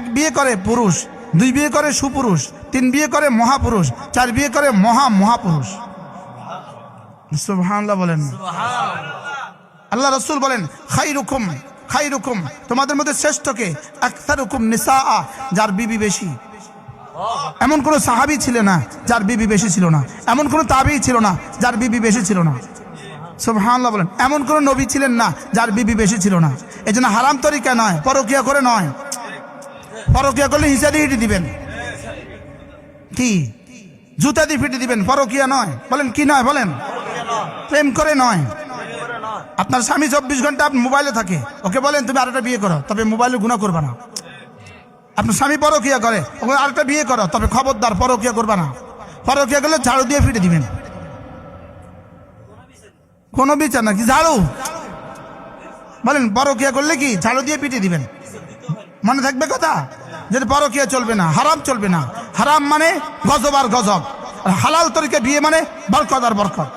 এক বিয়ে করে পুরুষ, দুই বিয়ে করে সুপুরুষ, তিন বিয়ে করে মহাপুরুষ, চার বিয়ে করে মহাপুরুষ। সুবহানাল্লাহ বলেন। আল্লাহ রাসূল বলেন খাইরুকুম, তোমাদের মধ্যে শ্রেষ্ঠ কে? আকসারুকুম নিসাআ, যার বিবি বেশি। এমন কোন সাহাবী ছিল না যার বিবি বেশি ছিল না, এমন কোন তাবেঈ ছিল না যার বিবি বেশি ছিল না। সুবহানাল্লাহ বলেন। এমন কোন নবী ছিলেন না যার বিবি বেশি ছিল না। এজন্য হারাম তরিকা নয়, পরকিয়া করে নয়। পরকিয়া করলে হিসাবে হিটি দিবেন, কি জুতা দিয়ে ফিটে দিবেন, পরকিয়া নয়। বলেন কি নয়? বলেন প্রেম করে নয়। আপনার স্বামী 24 ঘন্টা মোবাইলে থাকে, ওকে বলেন তুমি আরেকটা বিয়ে করো, তবে মোবাইলে গুনাহ করবে না। আপনার স্বামী পরকিয়া করে, ওকে আরেকটা বিয়ে করো, তবে খবরদার পরকিয়া করবে না। পরকিয়া করলে ঝাড়ু দিয়ে ফিটে দিবেন। কোন বিচার নাকি ঝাড়ু? বলেন পরকিয়া করলে কি ঝাড়ু দিয়ে পিটে দিবেন? মনে থাকবে কথা, যে পরকিয়া চলবে না, হারাম চলবে না। হারাম মানে গজব আর গজব, আর হালাল তরিকা বিয়ে মানে বরকত আর বরকত।